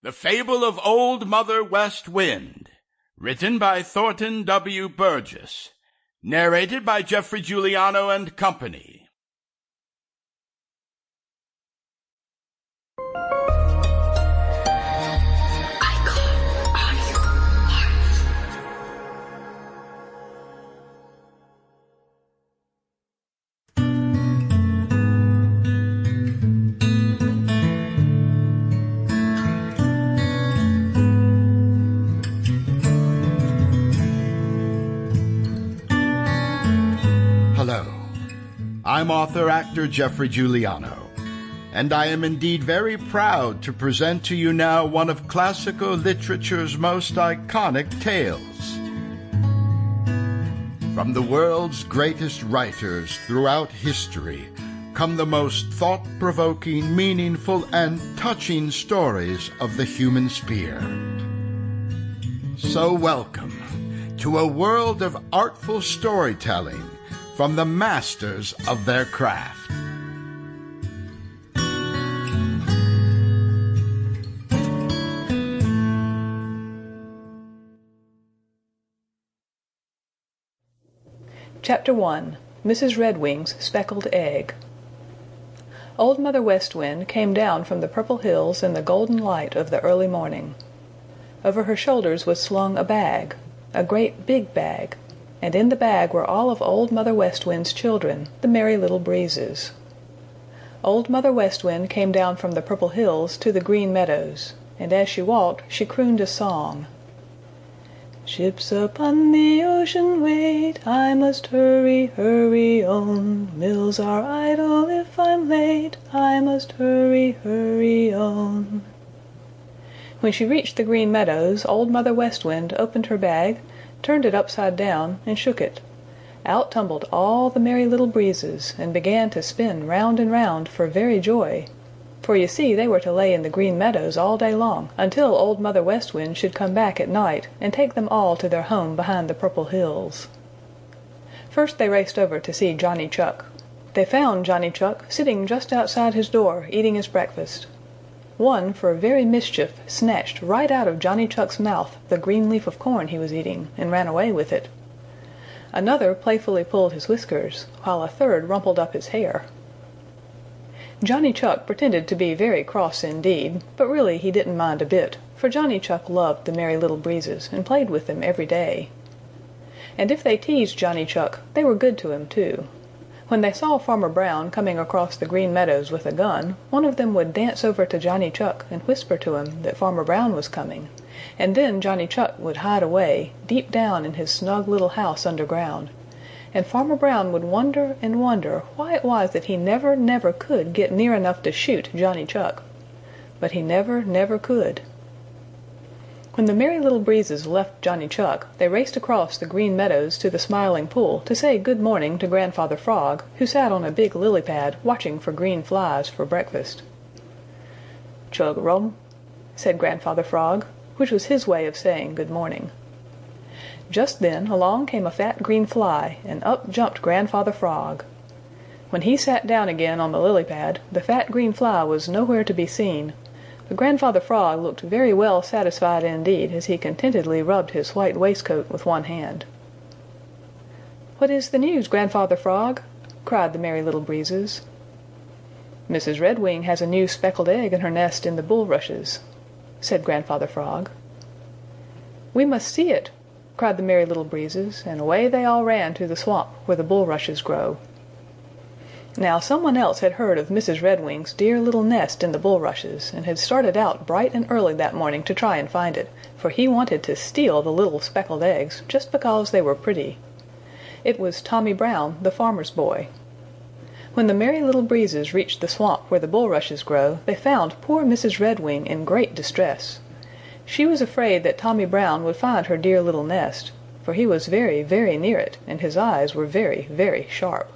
The Fable of Old Mother West Wind, written by Thornton Burgess, narrated by Geoffrey Giuliano and Company. Hello, I'm author-actor Geoffrey Giuliano, and I am indeed very proud to present to you now one of classical literature's most iconic tales. From the world's greatest writers throughout history come the most thought-provoking, meaningful, and touching stories of the human spirit. So welcome to a world of artful storytelling from the masters of their craft. Chapter 1. Mrs. Redwing's Speckled Egg. Old Mother West Wind came down from the purple hills in the golden light of the early morning. Over her shoulders was slung a bag, a great big bag, and in the bag were all of Old Mother West Wind's children, the Merry Little Breezes. Old Mother West Wind came down from the purple hills to the green meadows, and as she walked she crooned a song. Ships upon the ocean wait, I must hurry, hurry on. Mills are idle if I'm late, I must hurry, hurry on. When she reached the green meadows, Old Mother West Wind opened her bag, turned it upside down, and shook it. Out tumbled all the Merry Little Breezes, and began to spin round and round for very joy. For you see they were to lay in the green meadows all day long, until Old Mother West Wind should come back at night and take them all to their home behind the purple hills. First they raced over to see Johnny Chuck. They found Johnny Chuck sitting just outside his door eating his breakfast. One, for very mischief, snatched right out of Johnny Chuck's mouth the green leaf of corn he was eating, and ran away with it. Another playfully pulled his whiskers, while a third rumpled up his hair. Johnny Chuck pretended to be very cross indeed, but really he didn't mind a bit, for Johnny Chuck loved the Merry Little Breezes and played with them every day. And if they teased Johnny Chuck, they were good to him too. When they saw Farmer Brown coming across the Green Meadows with a gun, one of them would dance over to Johnny Chuck and whisper to him that Farmer Brown was coming, and then Johnny Chuck would hide away, deep down in his snug little house underground, and Farmer Brown would wonder and wonder why it was that he never could get near enough to shoot Johnny Chuck. But he never could. When the Merry Little Breezes left Johnny Chuck, they raced across the Green Meadows to the Smiling Pool to say good morning to Grandfather Frog, who sat on a big lily pad watching for green flies for breakfast. "Chug-a-rum," said Grandfather Frog, which was his way of saying good morning. Just then along came a fat green fly, and up jumped Grandfather Frog. When he sat down again on the lily pad, the fat green fly was nowhere to be seen, but Grandfather Frog looked very well satisfied indeed as he contentedly rubbed his white waistcoat with one hand. "What is the news, Grandfather Frog?" cried the Merry Little Breezes. "Mrs. Redwing has a new speckled egg in her nest in the bulrushes," said Grandfather Frog. "We must see it!" cried the Merry Little Breezes, and away they all ran to the swamp where the bulrushes grow. Now someone else had heard of Mrs. Redwing's dear little nest in the bulrushes, and had started out bright and early that morning to try and find it, for he wanted to steal the little speckled eggs just because they were pretty. It was Tommy Brown, the farmer's boy. When the Merry Little Breezes reached the swamp where the bulrushes grow, they found poor Mrs. Redwing in great distress. She was afraid that Tommy Brown would find her dear little nest, for he was very near it, and his eyes were very sharp.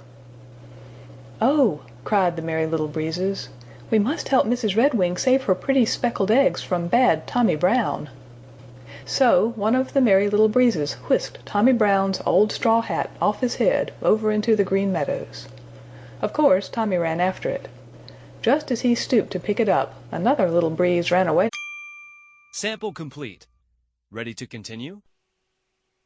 "Oh," cried the Merry Little Breezes, "we must help Mrs. Redwing save her pretty speckled eggs from bad Tommy Brown." So one of the Merry Little Breezes whisked Tommy Brown's old straw hat off his head over into the Green Meadows. Of course Tommy ran after it. Just as he stooped to pick it up, another little breeze ran away. Sample complete. Ready to continue?